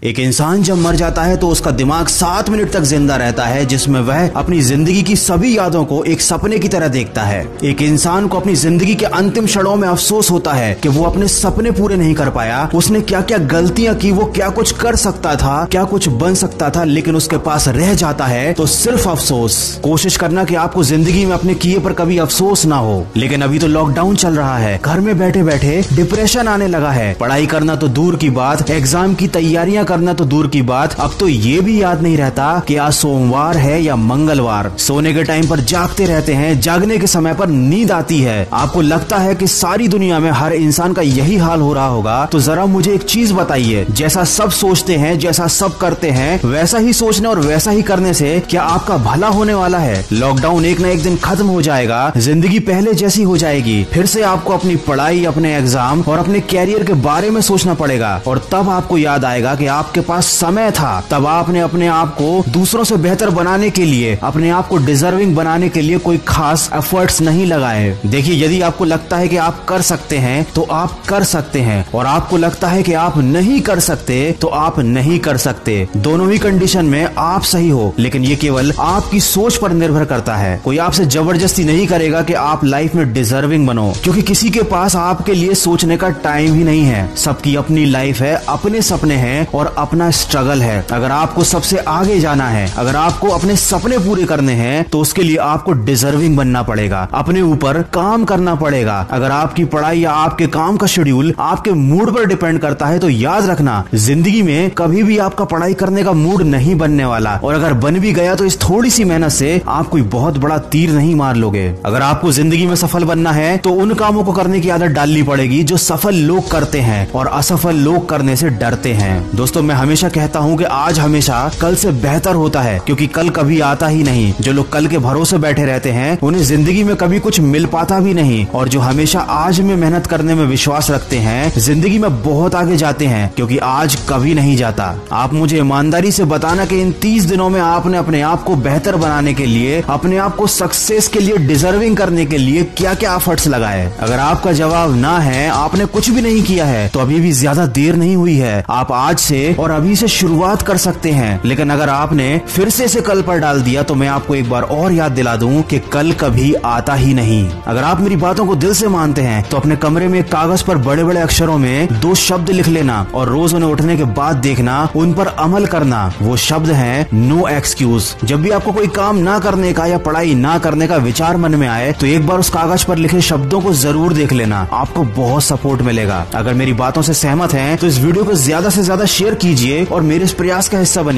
एक इंसान जब मर जाता है तो उसका दिमाग 7 मिनट तक जिंदा रहता है, जिसमें वह अपनी जिंदगी की सभी यादों को एक सपने की तरह देखता है। एक इंसान को अपनी जिंदगी के अंतिम क्षणों में अफसोस होता है कि वो अपने सपने पूरे नहीं कर पाया, उसने क्या क्या गलतियां की, वो क्या कुछ कर सकता था, क्या कुछ बन सकता था, लेकिन उसके पास रह जाता है तो सिर्फ अफसोस। कोशिश करना कि आपको जिंदगी में अपने किए पर कभी अफसोस ना हो। लेकिन अभी तो लॉकडाउन चल रहा है, घर में बैठे बैठे डिप्रेशन आने लगा है। पढ़ाई करना तो दूर की बात, एग्जाम की तैयारियां करना तो दूर की बात, अब तो ये भी याद नहीं रहता कि आज सोमवार है या मंगलवार। सोने के टाइम पर जागते रहते हैं, जागने के समय पर नींद आती है। आपको लगता है कि सारी दुनिया में हर इंसान का यही हाल हो रहा होगा। तो जरा मुझे एक चीज बताइए, जैसा सब सोचते हैं, जैसा सब करते हैं, वैसा ही सोचने और वैसा ही करने से क्या आपका भला होने वाला है? लॉकडाउन एक न एक दिन खत्म हो जाएगा, जिंदगी पहले जैसी हो जाएगी। फिर से आपको अपनी पढ़ाई, अपने एग्जाम और अपने कैरियर के बारे में सोचना पड़ेगा। और तब आपको याद आएगा कि आपके पास समय था, तब आपने अपने आप को दूसरों से बेहतर बनाने के लिए, अपने आप को डिजर्विंग बनाने के लिए कोई खास एफर्ट्स नहीं लगाए। देखिए, यदि आपको लगता है कि आप कर सकते हैं तो आप कर सकते हैं, और आपको लगता है कि आप नहीं कर सकते तो आप नहीं कर सकते। दोनों ही कंडीशन में आप सही हो, लेकिन ये केवल आपकी सोच पर निर्भर करता है। कोई आपसे जबरदस्ती नहीं करेगा कि आप लाइफ में डिजर्विंग बनो, क्योंकि किसी के पास आपके लिए सोचने का टाइम ही नहीं है। सबकी अपनी लाइफ है, अपने सपने हैं और अपना स्ट्रगल है। अगर आपको सबसे आगे जाना है, अगर आपको अपने सपने पूरे करने हैं, तो उसके लिए आपको डिजर्विंग बनना पड़ेगा, अपने ऊपर काम करना पड़ेगा। अगर आपकी पढ़ाई या आपके काम का शेड्यूल आपके मूड पर डिपेंड करता है तो याद रखना, जिंदगी में कभी भी आपका पढ़ाई करने का मूड नहीं बनने वाला। और अगर बन भी गया तो इस थोड़ी सी मेहनत से आप कोई बहुत बड़ा तीर नहीं मार लोगे। अगर आपको जिंदगी में सफल बनना है तो उन कामों को करने की आदत डालनी पड़ेगी जो सफल लोग करते हैं और असफल लोग करने से डरते हैं। दोस्तों, मैं हमेशा कहता हूँ कि आज हमेशा कल से बेहतर होता है, क्योंकि कल कभी आता ही नहीं। जो लोग कल के भरोसे बैठे रहते हैं उन्हें जिंदगी में कभी कुछ मिल पाता भी नहीं, और जो हमेशा आज में मेहनत करने में विश्वास रखते हैं जिंदगी में बहुत आगे जाते हैं, क्योंकि आज कभी नहीं जाता। आप मुझे ईमानदारी से बताना कि इन 30 दिनों में आपने अपने आप को बेहतर बनाने के लिए, अपने आप को सक्सेस के लिए, डिजर्विंग करने के लिए क्या क्या एफर्ट्स लगाए। अगर आपका जवाब ना है, आपने कुछ भी नहीं किया है, तो अभी भी ज्यादा देर नहीं हुई है। आप आज से और अभी से शुरुआत कर सकते हैं। लेकिन अगर आपने फिर से इसे कल पर डाल दिया तो मैं आपको एक बार और याद दिला दूं कि कल कभी आता ही नहीं। अगर आप मेरी बातों को दिल से मानते हैं तो अपने कमरे में कागज पर बड़े बड़े अक्षरों में 2 शब्द लिख लेना और रोज उन्हें उठने के बाद देखना, उन पर अमल करना। वो शब्द हैं नो एक्सक्यूज। जब भी आपको कोई काम ना करने का या पढ़ाई ना करने का विचार मन में आए तो एक बार उस कागज पर लिखे शब्दों को जरूर देख लेना, आपको बहुत सपोर्ट मिलेगा। अगर मेरी बातों से सहमत हैं तो इस वीडियो को ज्यादा से ज्यादा शेयर कीजिए और मेरे इस प्रयास का हिस्सा बनिए।